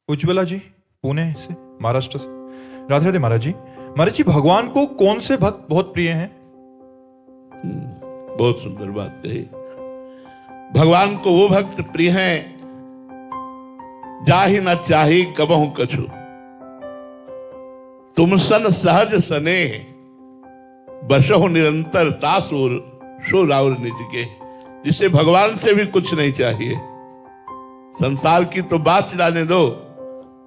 उज्ज्वला जी पुणे से, महाराष्ट्र से। राधे राधे महाराज जी। महाराज जी, भगवान को कौन से भक्त बहुत प्रिय हैं? बहुत सुंदर बात कही। भगवान को वो भक्त प्रिय हैं जाहि न चाही कबहु कछु, तुम सन सहज सने बसहु निरंतर तासुर सो राउर निज के। जिसे भगवान से भी कुछ नहीं चाहिए, संसार की तो बात जाने दो,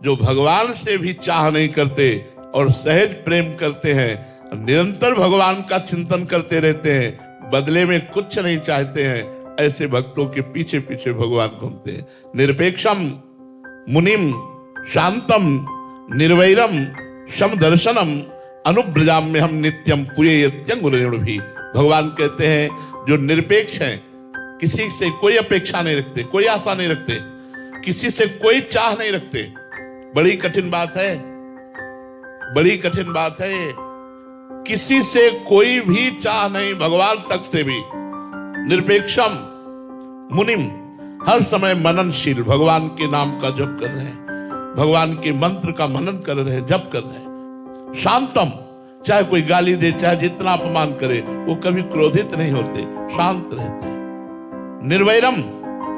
जो भगवान से भी चाह नहीं करते और सहज प्रेम करते हैं, निरंतर भगवान का चिंतन करते रहते हैं, बदले में कुछ नहीं चाहते हैं, ऐसे भक्तों के पीछे पीछे भगवान घूमते हैं। निरपेक्षम मुनिम शांतम निर्वैरम शम दर्शनम अनुब्रजाम में हम नित्यम पुयेत्यंगुरेणु भी। भगवान कहते हैं जो निरपेक्ष हैं, किसी से कोई अपेक्षा नहीं रखते, कोई आशा नहीं रखते, किसी से कोई चाह नहीं रखते। बड़ी कठिन बात है, बड़ी कठिन बात है ये। किसी से कोई भी चाह नहीं, भगवान तक से भी। निरपेक्षम मुनिम, हर समय मननशील, भगवान के नाम का जप कर रहे हैं, भगवान के मंत्र का मनन कर रहे हैं, जप कर रहे हैं। शांतम, चाहे कोई गाली दे, चाहे जितना अपमान करे, वो कभी क्रोधित नहीं होते, शांत रहते हैं। निर्वैरम,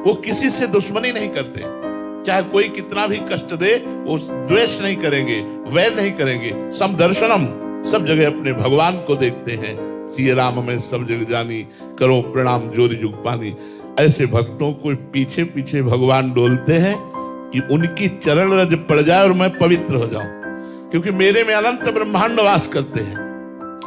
वो किसी से दुश्मनी नहीं करते, चाहे कोई कितना भी कष्ट दे वो द्वेष नहीं करेंगे, वैर नहीं करेंगे। समदर्शनम, सब जगह अपने भगवान को देखते हैं। सिय राम में सब जग जानी, करो प्रणाम जोरी जुग पानी। ऐसे भक्तों को पीछे पीछे भगवान डोलते हैं कि उनकी चरण रज पड़ जाए और मैं पवित्र हो जाऊं, क्योंकि मेरे में अनंत ब्रह्मांड वास करते हैं।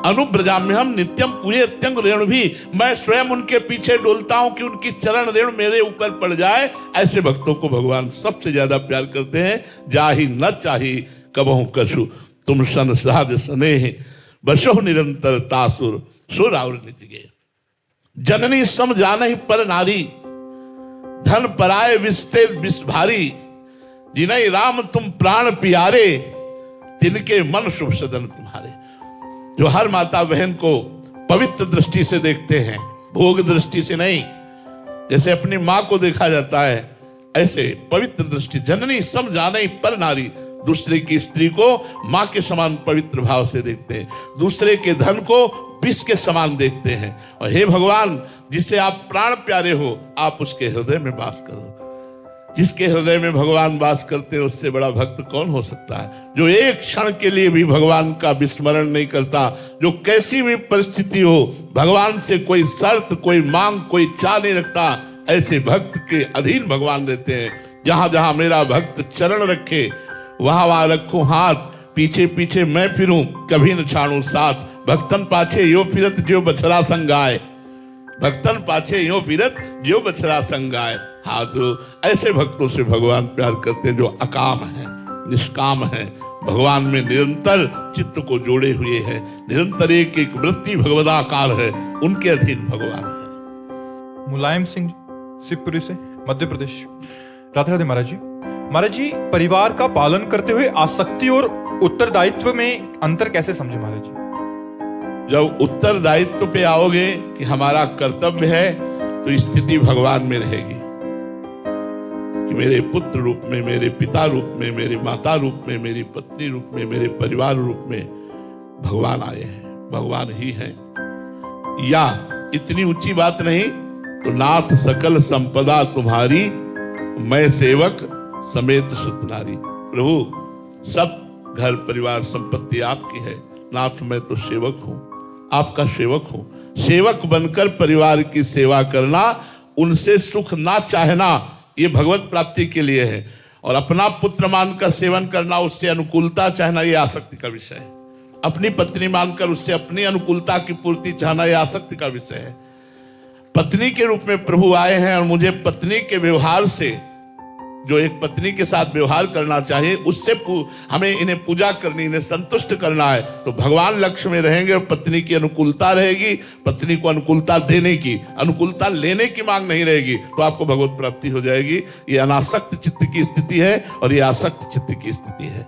अनुब्रजा में हम नित्यम पूरे त्यंग रेणु भी, मैं स्वयं उनके पीछे डोलता हूं कि उनकी चरण रेणु मेरे ऊपर पड़ जाए। ऐसे भक्तों को भगवान सबसे ज्यादा प्यार करते हैं। जाहि न चाही कबहु कछु, तुम सन सहज स्नेह बसहु निरंतर तासुर सो राउर निज गे। जननी सम जानहि पर नारी, धन पराय विस्ते विष भारी। जिनहि राम तुम प्राण प्यारे, तिनके मन शुभ सदन तुम्हारे। जो हर माता बहन को पवित्र दृष्टि से देखते हैं, भोग दृष्टि से नहीं। जैसे अपनी माँ को देखा जाता है, ऐसे पवित्र दृष्टि। जननी सम जानहि पर नारी, दूसरे की स्त्री को माँ के समान पवित्र भाव से देखते हैं, दूसरे के धन को विष के समान देखते हैं। और हे भगवान, जिसे आप प्राण प्यारे हो, आप उसके हृदय में वास करो। जिसके हृदय में भगवान वास करते हैं, उससे बड़ा भक्त कौन हो सकता है? जो एक क्षण के लिए भी भगवान का विस्मरण नहीं करता, जो कैसी भी परिस्थिति हो भगवान से कोई शर्त, कोई मांग, कोई चाह नहीं रखता, ऐसे भक्त के अधीन भगवान रहते हैं। जहां जहां मेरा भक्त चरण रखे, वहां वहां रखूं हाथ, पीछे पीछे मैं फिरूं, कभी न छाड़ू साथ। भक्तन पाछे यो फिरत जो बछड़ा संगाए, भक्तन पाछे यो फिरत जो बछड़ा संगाए। हाथ, ऐसे भक्तों से भगवान प्यार करते हैं जो अकाम है, निष्काम है, भगवान में निरंतर चित्त को जोड़े हुए हैं, निरंतर एक एक वृत्ति भगवदाकार है, उनके अधीन भगवान है। मुलायम सिंह शिवपुरी से, मध्य प्रदेश। राधे राधे महाराज जी। महाराज जी, परिवार का पालन करते हुए आसक्ति और उत्तरदायित्व में अंतर कैसे समझे महाराज जी? जब उत्तरदायित्व पे आओगे कि हमारा कर्तव्य है, तो स्थिति भगवान में रहेगी कि मेरे पुत्र रूप में, मेरे पिता रूप में, मेरे माता रूप में, मेरी पत्नी रूप में, मेरे परिवार रूप में भगवान आए हैं, भगवान ही हैं। या इतनी ऊंची बात नहीं तो नाथ सकल संपदा तुम्हारी, मैं सेवक समेत सुत नारी। प्रभु, सब घर परिवार संपत्ति आपकी है, नाथ मैं तो सेवक हूं, आपका सेवक हूं। सेवक बनकर परिवार की सेवा करना, उनसे सुख ना चाहना, ये भगवत प्राप्ति के लिए है। और अपना पुत्र मानकर सेवन करना, उससे अनुकूलता चाहना, ये आसक्ति का विषय है। अपनी पत्नी मानकर उससे अपनी अनुकूलता की पूर्ति चाहना, ये आसक्ति का विषय है। पत्नी के रूप में प्रभु आए हैं और मुझे पत्नी के व्यवहार से, जो एक पत्नी के साथ व्यवहार करना चाहिए, उससे हमें इन्हें पूजा करनी, इन्हें संतुष्ट करना है, तो भगवान लक्ष्य में रहेंगे और पत्नी की अनुकूलता रहेगी। पत्नी को अनुकूलता देने की, अनुकूलता लेने की मांग नहीं रहेगी, तो आपको भगवत प्राप्ति हो जाएगी। ये अनासक्त चित्त की स्थिति है और ये आसक्त चित्त की स्थिति है।